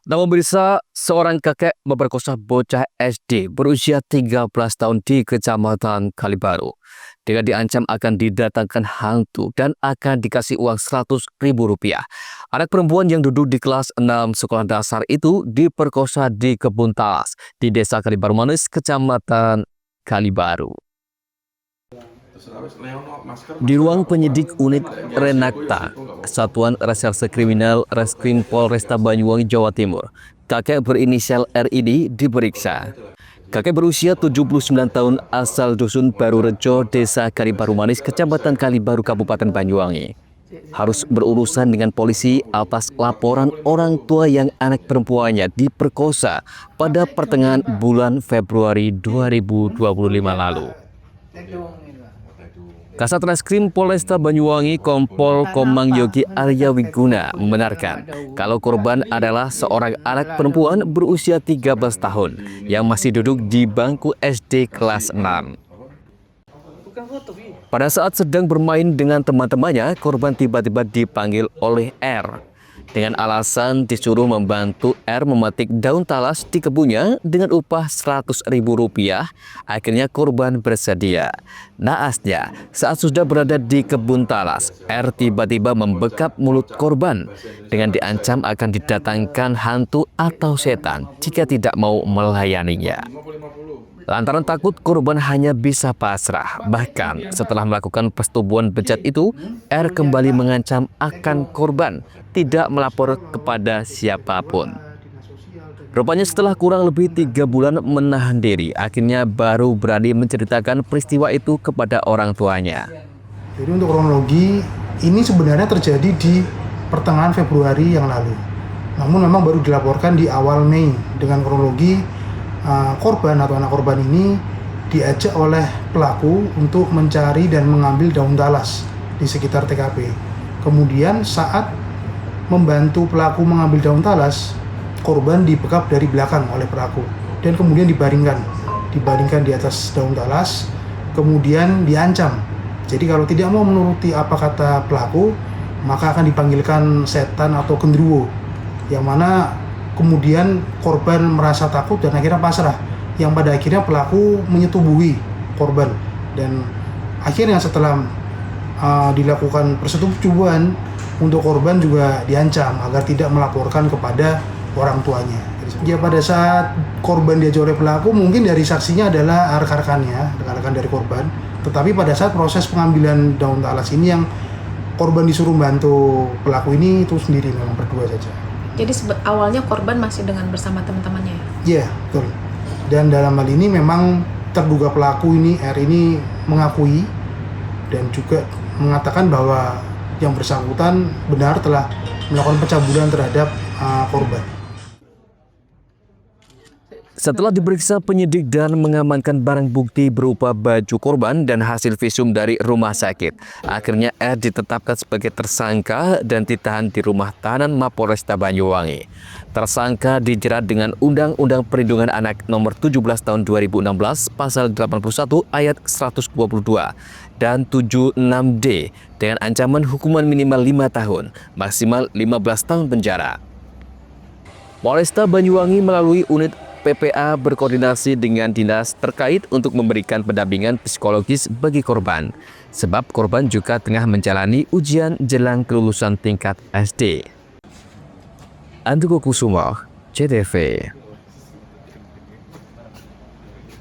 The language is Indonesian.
Nah, pemirsa, seorang kakek memperkosa bocah SD berusia 13 tahun di Kecamatan Kalibaru. Dengan diancam akan didatangkan hantu dan akan dikasih uang Rp100.000. Anak perempuan yang duduk di kelas 6 sekolah dasar itu diperkosa di Kebun Talas di Desa Kalibaru Manis, Kecamatan Kalibaru. Di ruang penyidik unit Renakta, Satuan Reserse Kriminal Reskrim Polresta Banyuwangi, Jawa Timur, kakek berinisial R ini diperiksa. Kakek berusia 79 tahun asal Dusun Baru Rejo, Desa Kalibaru Manis, Kecamatan Kalibaru, Kabupaten Banyuwangi, harus berurusan dengan polisi atas laporan orang tua yang anak perempuannya diperkosa pada pertengahan bulan Februari 2025 lalu. Kasat Reskrim Polresta Banyuwangi Kompol Komang Yogi Arya Wiguna membenarkan kalau korban adalah seorang anak perempuan berusia 13 tahun yang masih duduk di bangku SD kelas 6. Pada saat sedang bermain dengan teman-temannya, korban tiba-tiba dipanggil oleh R dengan alasan disuruh membantu R memetik daun talas di kebunnya dengan upah Rp100.000. Akhirnya korban bersedia. Naasnya, saat sudah berada di kebun talas, R tiba-tiba membekap mulut korban dengan diancam akan didatangkan hantu atau setan jika tidak mau melayaninya. Lantaran takut, korban hanya bisa pasrah. Bahkan setelah melakukan persetubuhan bejat itu, R kembali mengancam akan korban tidak melapor kepada siapapun. Rupanya setelah kurang lebih 3 bulan menahan diri, akhirnya baru berani menceritakan peristiwa itu kepada orang tuanya. Jadi untuk kronologi, ini sebenarnya terjadi di pertengahan Februari yang lalu. Namun memang baru dilaporkan di awal Mei. Dengan kronologi, korban atau anak korban ini diajak oleh pelaku untuk mencari dan mengambil daun talas di sekitar TKP. Kemudian saat membantu pelaku mengambil daun talas, korban dibekap dari belakang oleh pelaku dan kemudian dibaringkan di atas daun talas, kemudian diancam. Jadi kalau tidak mau menuruti apa kata pelaku, maka akan dipanggilkan setan atau genderuwo, yang mana kemudian korban merasa takut dan akhirnya pasrah, yang pada akhirnya pelaku menyetubuhi korban. Dan akhirnya setelah dilakukan persetubuhan, untuk korban juga diancam agar tidak melaporkan kepada orang tuanya. Ya, pada saat korban diajak oleh pelaku, mungkin dari saksinya adalah rekan-rekannya, rekan-rekan dari korban. Tetapi pada saat proses pengambilan daun talas ini, yang korban disuruh bantu pelaku ini itu sendiri, memang berdua saja. Jadi awalnya korban masih dengan bersama teman-temannya? Iya, betul. Dan dalam hal ini memang terduga pelaku ini, R ini, mengakui dan juga mengatakan bahwa yang bersangkutan benar telah melakukan pencabulan terhadap korban. Setelah diperiksa penyidik dan mengamankan barang bukti berupa baju korban dan hasil visum dari rumah sakit, akhirnya R ditetapkan sebagai tersangka dan ditahan di rumah tahanan Mapolresta Banyuwangi. Tersangka dijerat dengan Undang-Undang Perlindungan Anak Nomor 17 Tahun 2016 Pasal 81 Ayat 122 dan 76D dengan ancaman hukuman minimal 5 tahun, maksimal 15 tahun penjara. Polresta Banyuwangi melalui unit PPA berkoordinasi dengan dinas terkait untuk memberikan pendampingan psikologis bagi korban, sebab korban juga tengah menjalani ujian jelang kelulusan tingkat SD. Andiko Kusumo, CTV.